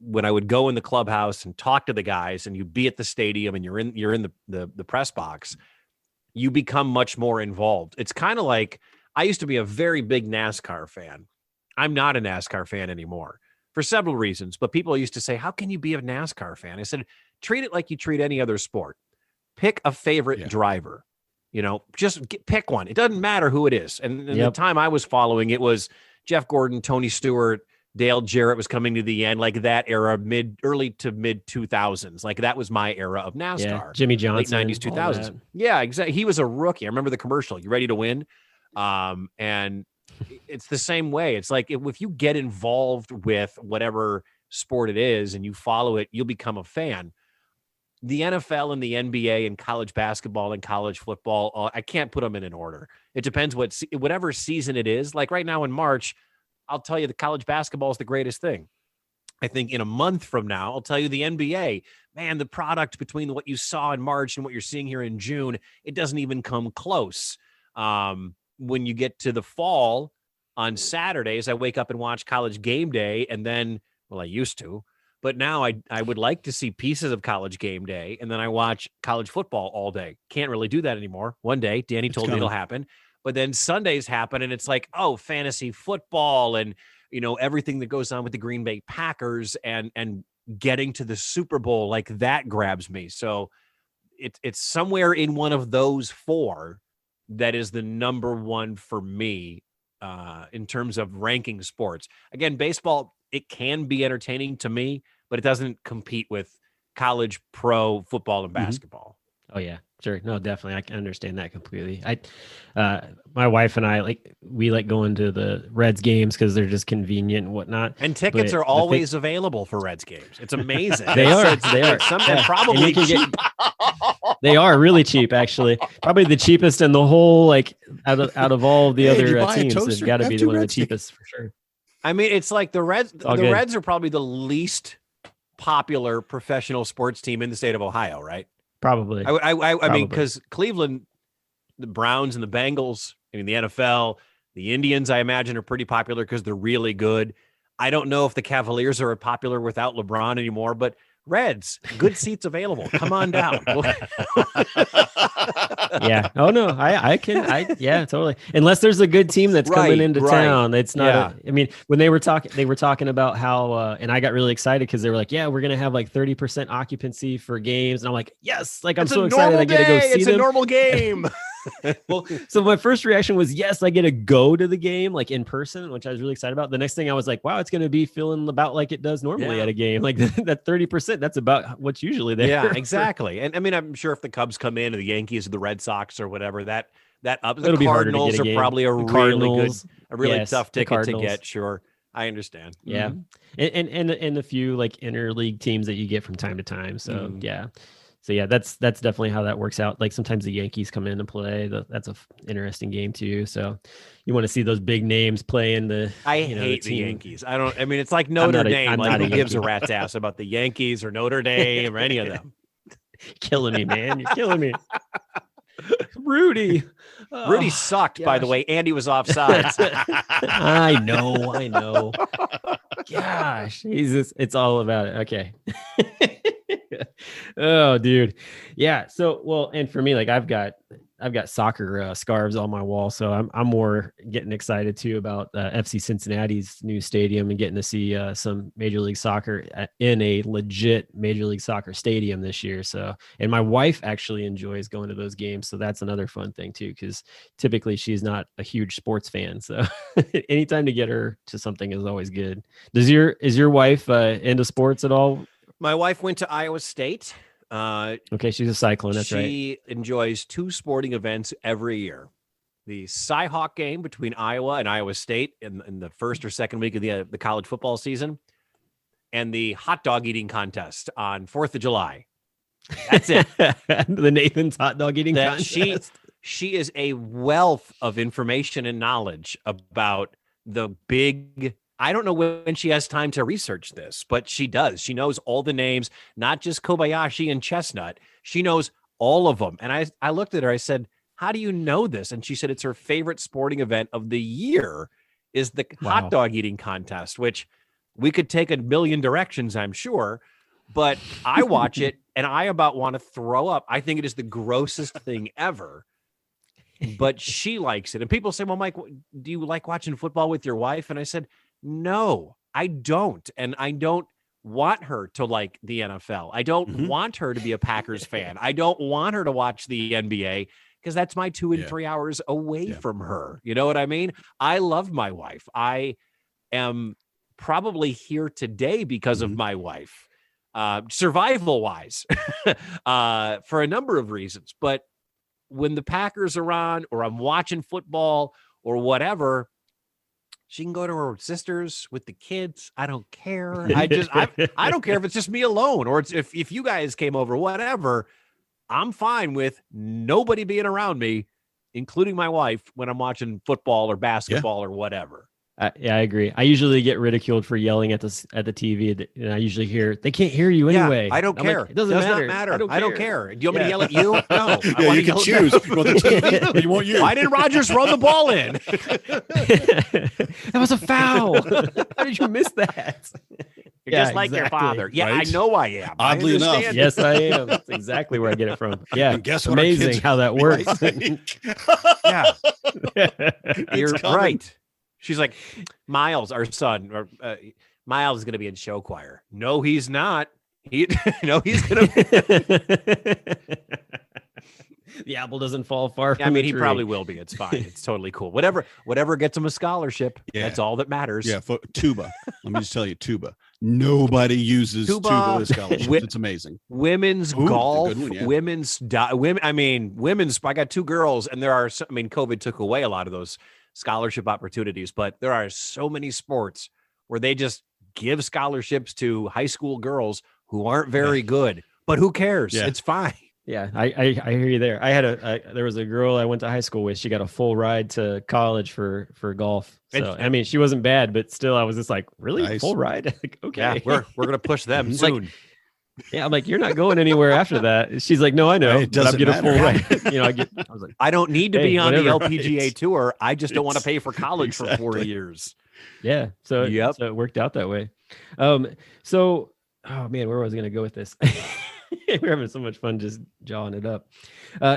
when I would go in the clubhouse and talk to the guys, and you'd be at the stadium, and you're in the press box, you become much more involved. It's kind of I used to be a very big NASCAR fan. I'm not a NASCAR fan anymore for several reasons, but people used to say, how can you be a NASCAR fan? I said, treat it like you treat any other sport. Pick a favorite driver, just pick one. It doesn't matter who it is. And the time I was following, it was Jeff Gordon, Tony Stewart, Dale Jarrett was coming to the end, that era, early to mid 2000s. That was my era of NASCAR. Yeah, Jimmy Johnson, late 90s, 2000s. Yeah, exactly. He was a rookie. I remember the commercial. You ready to win? And it's the same way. It's if you get involved with whatever sport it is and you follow it, you'll become a fan. The NFL and the NBA and college basketball and college football, I can't put them in an order. It depends whatever season it is. Right now in March, I'll tell you the college basketball is the greatest thing. I think in a month from now, I'll tell you the NBA, man, the product between what you saw in March and what you're seeing here in June, it doesn't even come close. When you get to the fall on Saturdays, I wake up and watch College Game Day, and then, well, I used to, but now I would like to see pieces of College Game Day, and then I watch college football all day. Can't really do that anymore. One day, Danny told me it'll happen, but then Sundays happen, and it's like, oh, fantasy football and everything that goes on with the Green Bay Packers and getting to the Super Bowl, like that grabs me. So it's somewhere in one of those four that is the number one for me in terms of ranking sports. Again, baseball, it can be entertaining to me, but it doesn't compete with college pro football and basketball. Oh yeah, sure. No, definitely. I can understand that completely. My wife and I we like going to the Reds games because they're just convenient and whatnot. And tickets are always available for Reds games. It's amazing. They are. Something probably cheap. They are really cheap, actually. Probably the cheapest in the whole, out of all the other teams. They've got to be one of the cheapest for sure. I mean, it's like the Reds. The Reds are probably the least popular professional sports team in the state of Ohio, right? Probably. I mean, because Cleveland, the Browns and the Bengals, I mean, the NFL, the Indians, I imagine, are pretty popular because they're really good. I don't know if the Cavaliers are popular without LeBron anymore, but Reds, good seats available. Come on down. Yeah. Oh no, yeah, totally. Unless there's a good team that's coming into town. It's not, I mean, when they were talking about how, and I got really excited because they were like, yeah, we're going to have like 30% occupancy for games. And I'm like, yes, like I'm so excited. I get to go see them. It's a normal game. Well, so my first reaction was, yes, I get to go to the game like in person, which I was really excited about. The next thing I was like, wow, it's going to be feeling about like it does normally at a game. Like that 30%, that's about what's usually there. Yeah, exactly. And I mean, I'm sure if the Cubs come in or the Yankees or the Red Sox or whatever, that up, the Cardinals are probably a really tough ticket to get. Sure. I understand. Yeah. Mm-hmm. And a few like interleague teams that you get from time to time. So yeah. So yeah, that's definitely how that works out. Like sometimes the Yankees come in and play. That's a interesting game too. So you want to see those big names play in the. I hate the Yankees. I mean, it's like Notre Dame. Like who gives a rat's ass about the Yankees or Notre Dame or any of them? Killing me, man. You're killing me. Rudy sucked, by the way. Andy was offside. I know. Gosh, it's all about it. Okay. Oh, dude. Yeah. So, well, and for me, like I've got soccer scarves on my wall, so I'm more getting excited too about FC Cincinnati's new stadium and getting to see some Major League Soccer in a legit Major League Soccer stadium this year. So, and my wife actually enjoys going to those games, so that's another fun thing too, because typically she's not a huge sports fan. So, anytime to get her to something is always good. Is your wife into sports at all? My wife went to Iowa State. Okay, she's a Cyclone. That's right. She enjoys two sporting events every year: the Cyhawk game between Iowa and Iowa State in the first or second week of the college football season, and the hot dog eating contest on 4th of July. That's it. The Nathan's hot dog eating contest. She is a wealth of information and knowledge about the big. I don't know when she has time to research this, but she does. She knows all the names, not just Kobayashi and Chestnut. She knows all of them. And I looked at her, I said, how do you know this? And she said it's her favorite sporting event of the year is the hot dog eating contest, which we could take a million directions, I'm sure. But I watch it and I about want to throw up. I think it is the grossest thing ever. But she likes it. And people say, well, Mike, do you like watching football with your wife? And I said, no, I don't. And I don't want her to like the NFL. I don't want her to be a Packers fan. I don't want her to watch the NBA because that's my 2 and 3 hours away from her. You know what I mean? I love my wife. I am probably here today because of my wife, survival wise, for a number of reasons. But when the Packers are on or I'm watching football or whatever, she can go to her sisters with the kids. I don't care. I don't care if it's just me alone or it's if you guys came over, whatever. I'm fine with nobody being around me, including my wife, when I'm watching football or basketball or whatever. Yeah, I agree. I usually get ridiculed for yelling at the TV, and I usually hear they can't hear you anyway. I don't care. Like, it doesn't Does matter. not matter. I don't care. Do you want me to yell at you? No. I Yeah, want you to can choose. You want the TV, but you want you. Why didn't Rodgers run the ball in? That was a foul. How did you miss that? You're just like your father. Yeah, Right? I know I am. Oddly enough. understand. Yes, I am. That's exactly where I get it from. Yeah, And guess what our amazing kids- how that works. Yeah, you're coming. right. She's like, Miles, our son, or Miles is going to be in show choir. No, he's not. No, he's going to. The apple doesn't fall far from I mean, the he tree. probably will be. It's fine. It's totally cool. Whatever gets him a scholarship. Yeah. That's all that matters. Yeah, tuba. Let me just tell you, tuba. Nobody uses tuba with scholarships. It's amazing. Women's Ooh, golf, that's a good one, yeah. women's. I got two girls, and there are. COVID took away a lot of those scholarship opportunities, but there are so many sports where they just give scholarships to high school girls who aren't very good. But who cares? Yeah. It's fine. Yeah, I hear you there. I had there was a girl I went to high school with. She got a full ride to college for golf. So I mean, she wasn't bad, but still, I was just like, really, Nice. full ride? Like, okay, Yeah, we're gonna push them It's like- soon. yeah. I'm like, you're not going anywhere after that. She's like, no, I know. It but I'll doesn't get a full matter. ride. I was like, I don't need to Hey, be on the whatever. LPGA tour. I just don't want to It's- pay for college for 4 exactly. years. yeah. So Yep. so it worked out that way. So oh man, where was I going to go with this? We're having so much fun just jawing it up.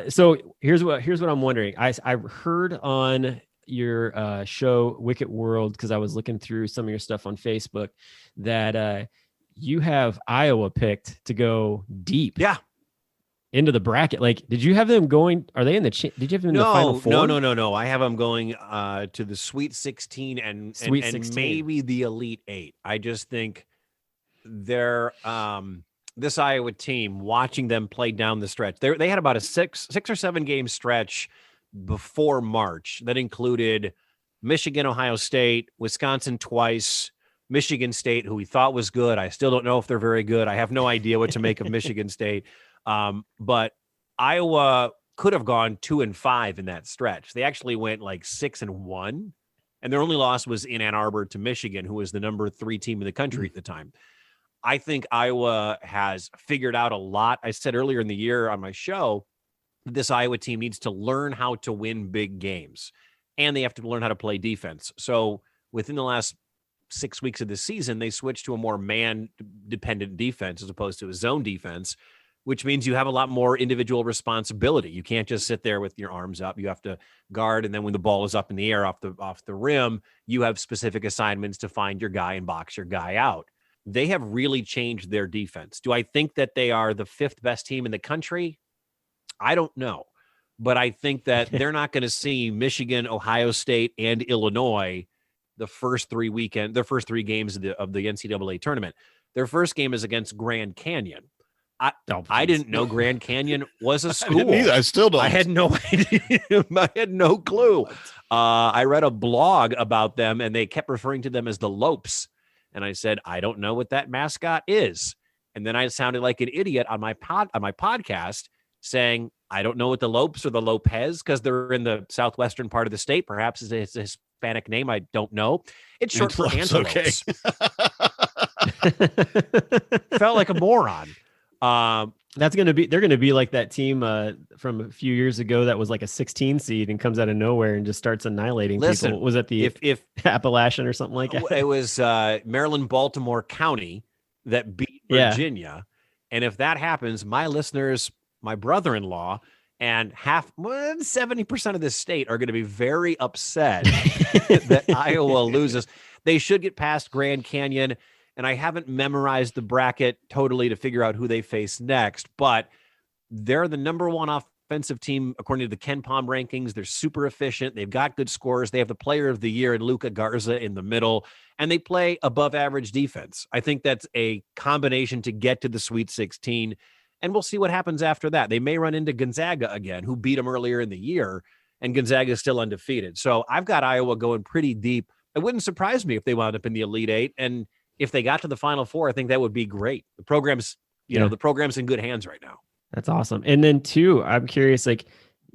So here's what I'm wondering. I heard on your show Wickett World, because I was looking through some of your stuff on Facebook, that you have Iowa picked to go deep. Yeah. Into the bracket. Like, did you have them going? Are they in the? Did you have them in the final four? No. I have them going to the Sweet 16 and Sweet and 16. maybe the Elite 8. I just think they're this Iowa team, watching them play down the stretch. They had about a six or 7 game stretch before March that included Michigan, Ohio State, Wisconsin twice, Michigan State, who we thought was good. I still don't know if they're very good. I have no idea what to make of Michigan State. But Iowa could have gone 2-5 in that stretch. They actually went like 6-1, and their only loss was in Ann Arbor to Michigan, who was the number 3 team in the country at the time. I think Iowa has figured out a lot. I said earlier in the year on my show, this Iowa team needs to learn how to win big games, and they have to learn how to play defense. So within the last 6 weeks of the season, they switched to a more man-dependent defense as opposed to a zone defense, which means you have a lot more individual responsibility. You can't just sit there with your arms up. You have to guard, and then when the ball is up in the air off the rim, you have specific assignments to find your guy and box your guy out. They have really changed their defense. Do I think that they are the 5th best team in the country? I don't know. But I think that they're not going to see Michigan, Ohio State, and Illinois their first 3 games of the NCAA tournament. Their first game is against Grand Canyon. I didn't know Grand Canyon was a school. I didn't either. I still don't. I had no idea. I had no clue. I read a blog about them, and they kept referring to them as the Lopes. And I said, I don't know what that mascot is. And then I sounded like an idiot on my podcast saying, I don't know what the Lopes or the Lopez, because they're in the southwestern part of the state. Perhaps it's a Hispanic name. I don't know. It's short for antelopes. Okay. Felt like a moron. They're going to be like that team from a few years ago that was like a 16 seed and comes out of nowhere and just starts annihilating people. Was it the if Appalachian or something like that? It was Maryland, Baltimore County that beat Virginia. And if that happens, my listeners, my brother-in-law, and 70% of this state are going to be very upset that Iowa loses. They should get past Grand Canyon. And I haven't memorized the bracket totally to figure out who they face next, but they're the number 1 offensive team according to the Ken Pom rankings. They're super efficient. They've got good scores. They have the player of the year in Luka Garza in the middle, and they play above average defense. I think that's a combination to get to the Sweet 16, and we'll see what happens after that. They may run into Gonzaga again, who beat them earlier in the year, and Gonzaga is still undefeated. So I've got Iowa going pretty deep. It wouldn't surprise me if they wound up in the Elite 8, and if they got to the Final Four, I think that would be great. The program's, the program's in good hands right now. That's awesome. And then 2, I'm curious, like,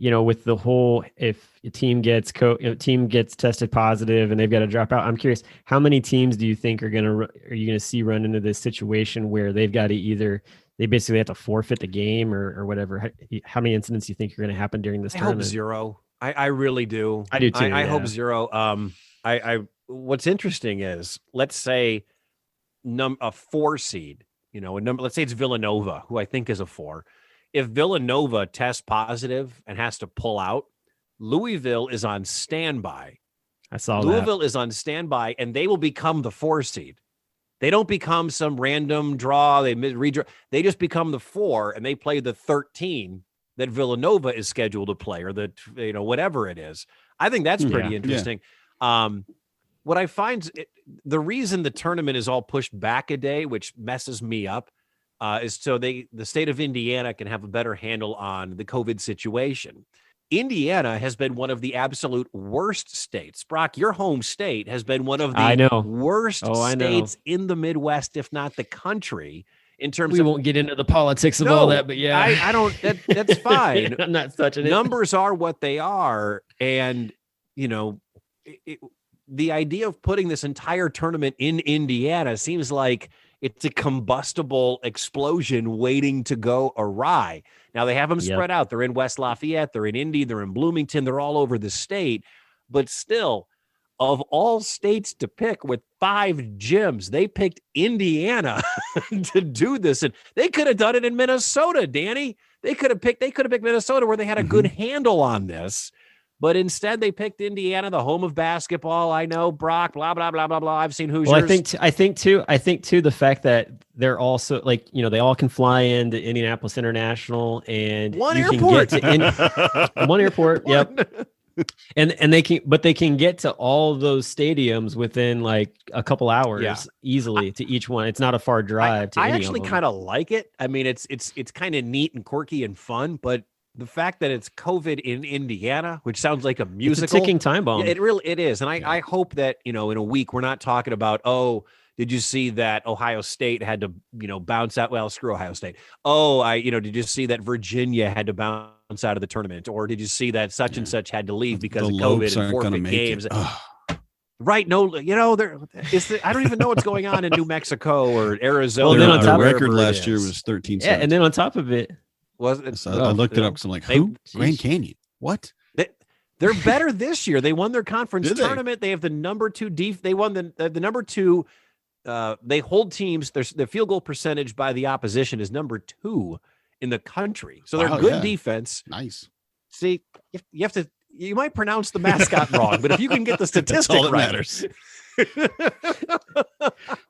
with the whole, if a team gets tested positive and they've got to drop out, I'm curious, how many teams do you think are you going to see run into this situation where they've got to they basically have to forfeit the game or whatever? How many incidents do you think are going to happen during this tournament? I hope zero. I really do. I do too. I hope zero. What's interesting is, let's say a 4 seed, let's say it's Villanova, who I think is a 4. If Villanova tests positive and has to pull out, Louisville is on standby. I saw Louisville is on standby, and they will become the 4 seed. They don't become some random draw. They redraw. They just become the 4, and they play the 13 that Villanova is scheduled to play, or whatever it is. I think that's pretty interesting. Yeah. What I find, the reason the tournament is all pushed back a day, which messes me up, is so the state of Indiana can have a better handle on the COVID situation. Indiana has been one of the absolute worst states. Brock, your home state has been one of the worst states in the Midwest, if not the country, in terms we won't get into the politics of all that, but yeah, I don't, that's fine. I'm not touching it. Numbers are what they are. And, the idea of putting this entire tournament in Indiana seems like it's a combustible explosion waiting to go awry. Now, they have them spread out. They're in West Lafayette. They're in Indy. They're in Bloomington. They're all over the state. But still, of all states to pick with 5 gyms, they picked Indiana to do this. And they could have done it in Minnesota, Danny. They could have picked Minnesota, where they had a good handle on this. But instead, they picked Indiana, the home of basketball. I know, Brock, blah, blah, blah, blah, blah. I've seen Hoosiers. Well, I think too, the fact that they're also they all can fly into Indianapolis International, and one airport. Can get to one airport. Yep. And they can get to all those stadiums within like a couple hours easily to each one. It's not a far drive. I actually kind of like it. I mean, it's kind of neat and quirky and fun, but the fact that it's COVID in Indiana, which sounds like a musical, it's a ticking time bomb. It is. And I hope that, in a week, we're not talking about, did you see that Ohio State had to, bounce out? Well, screw Ohio State. Did you see that Virginia had to bounce out of the tournament? Or did you see that such and such had to leave because of COVID and forfeit games? Right. No, I don't even know what's going on in New Mexico or Arizona. Well, then on top, the record last year was 13. Yeah. And then on top of it, I looked it up because I'm like, who? Grand Canyon. What? They're better this year. They won their conference tournament. They have the number 2 They won the number 2. They hold teams. The field goal percentage by the opposition is number 2 in the country. So they're good defense. Nice. See, you might pronounce the mascot wrong, but if you can get the statistic all that right, matters.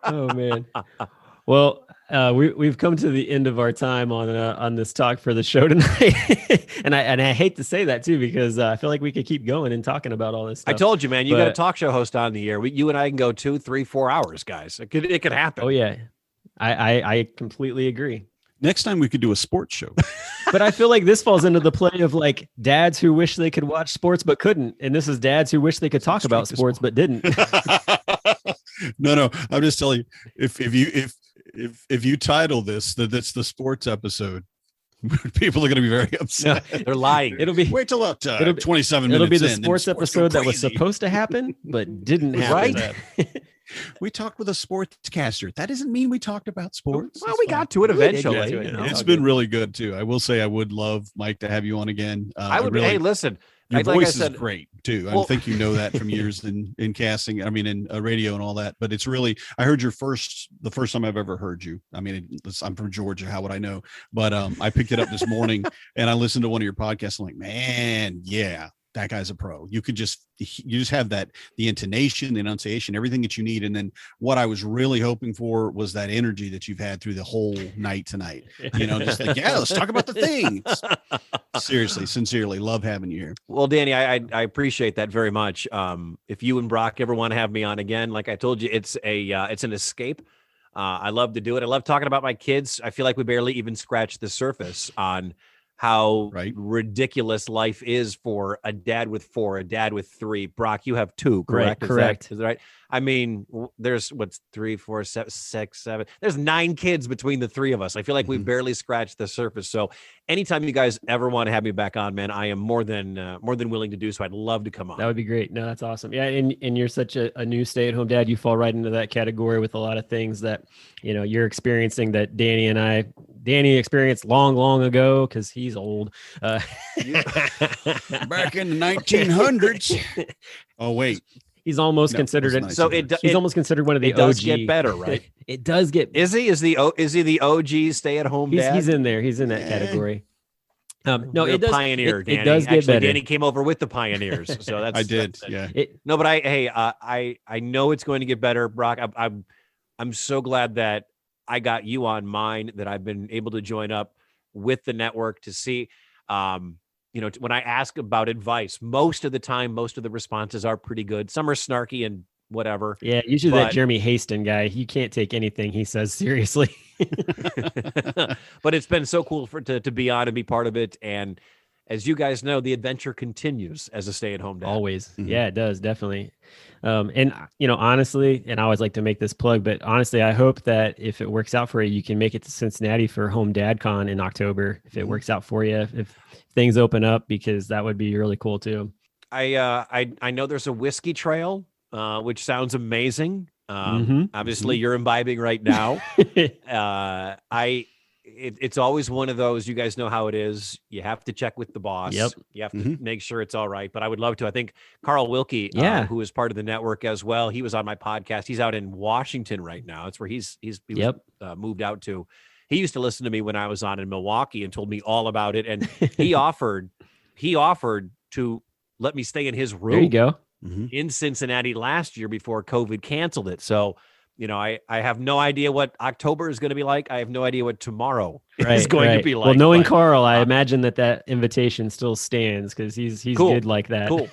Oh man. Well, we've come to the end of our time on this talk for the show tonight, and I hate to say that too, because I feel like we could keep going and talking about all this stuff. I told you, man, you got a talk show host on the air. You and I can go 2, 3, 4 hours, guys. It could happen. Oh yeah, I completely agree. Next time we could do a sports show. But I feel like this falls into the play of like dads who wish they could watch sports but couldn't, and this is dads who wish they could talk about sports but didn't. No, I'm just telling you, if you title this that's the sports episode, people are going to be very upset. No, they're lying. Wait till 27 minutes. It'll be the sports episode that was supposed to happen but didn't happen. Right? We talked with a sportscaster. That doesn't mean we talked about sports. Well, we got to it eventually. It's been really good too. I will say I would love, Mike, to have you on again. Hey, listen. Your voice is great too. I think you know that from years in casting. I mean, in radio and all that. But it's really, I heard the first time I've ever heard you. I mean, I'm from Georgia. How would I know? But I picked it up this morning and I listened to one of your podcasts. I'm like, man, yeah, that guy's a pro. You just have the intonation, the enunciation, everything that you need. And then what I was really hoping for was that energy that you've had through the whole night tonight. Just like, yeah, let's talk about the thing. Seriously, sincerely, love having you here. Well, Danny, I appreciate that very much. If you and Brock ever want to have me on again, like I told you, it's an escape. I love to do it. I love talking about my kids. I feel like we barely even scratched the surface on how Right. ridiculous life is for a dad with 4, a dad with 3. Brock, you have 2, correct? Right, correct. Is that right? I mean, there's what's 3, 4, 7, 6, 7. There's 9 kids between the 3 of us. I feel like we've barely scratched the surface. So anytime you guys ever want to have me back on, man, I am more than willing to do so. I'd love to come on. That would be great. No, that's awesome. Yeah, and you're such a new stay-at-home dad. You fall right into that category with a lot of things that you're experiencing that Danny experienced long ago because he's old. Back in the 1900s. Oh wait. He's almost No, considered it it. was So He's almost considered one of the it does OG. get better, right? It does get. Is he the OG stay-at-home dad? He's in there. He's in that category. No, You're it a does. pioneer, Danny. It does get Actually, better. Danny came over with the pioneers, so that's I did. that's it. Yeah. No, but I know it's going to get better, Brock. I'm so glad that I got you on mine, that I've been able to join up with the network to see. When I ask about advice, most of the time, most of the responses are pretty good. Some are snarky and whatever. Yeah, usually that But- Jeremy Haston guy, you can't take anything he says seriously. But it's been so cool to be on and be part of it. And as you guys know, the adventure continues as a stay-at-home dad. Always. Mhm. Yeah, it does. Definitely. And honestly, and I always like to make this plug, but honestly, I hope that if it works out for you, you can make it to Cincinnati for Home Dad Con in October. If it works out for you, if things open up, because that would be really cool too. I know there's a whiskey trail, which sounds amazing. Obviously, you're imbibing right now. It's always one of those, you guys know how it is. You have to check with the boss. Yep. You have to make sure it's all right. But I would love to. I think Carl Wilkie, Yeah. who is part of the network as well, he was on my podcast. He's out in Washington right now. That's where he was, moved out to. He used to listen to me when I was on in Milwaukee and told me all about it. And he offered to let me stay in his room. There you go. In Cincinnati last year before COVID canceled it. So, I have no idea what October is going to be like. I have no idea what tomorrow is going to be like. Well, knowing but, Carl, I imagine that invitation still stands because he's Cool. good like that. Cool.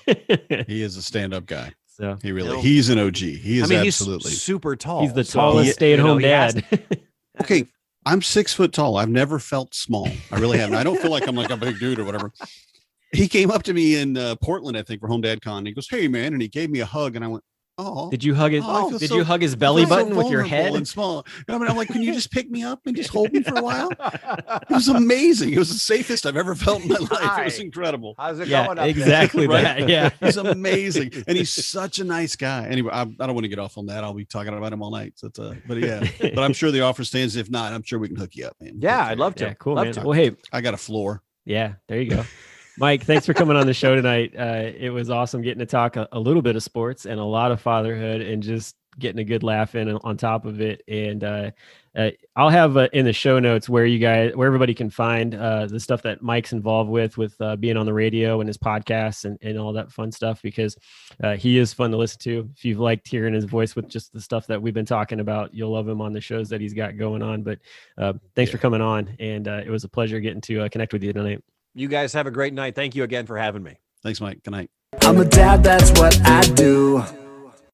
He is a stand-up guy. So He really, No. he's an OG. He is absolutely. he's super tall. he's the So, tallest stay-at-home he has- dad. Okay, I'm 6 foot tall. I've never felt small. I really haven't. I don't feel like I'm like a big dude or whatever. He came up to me in Portland, I think, for Home Dad Con. He goes, "Hey, man," and he gave me a hug, and I went, "Oh." Did you hug his? Oh, I feel did so- you hug his I belly feel so button with your vulnerable head? and small? I mean, I'm like, "Can you just pick me up and just hold me for a while?" It was amazing. It was the safest I've ever felt in my life. It was Hi. incredible. How's it Yeah, going up exactly Right? that. Yeah. He's amazing, and he's such a nice guy. Anyway, I don't want to get off on that. I'll be talking about him all night. So but yeah, but I'm sure the offer stands. If not, I'm sure we can hook you up, man. Yeah, I'd love to. Yeah, cool, Love man. to. Well, hey, I got a floor. yeah, there you go. Mike, thanks for coming on the show tonight. It was awesome getting to talk a little bit of sports and a lot of fatherhood and just getting a good laugh in on top of it. And I'll have in the show notes where everybody can find the stuff that Mike's involved with being on the radio and his podcasts and all that fun stuff, because he is fun to listen to. If you've liked hearing his voice with just the stuff that we've been talking about, you'll love him on the shows that he's got going on. But thanks for coming on. And it was a pleasure getting to connect with you tonight. You guys have a great night. Thank you again for having me. Thanks, Mike. Good night. I'm a dad, that's what I do.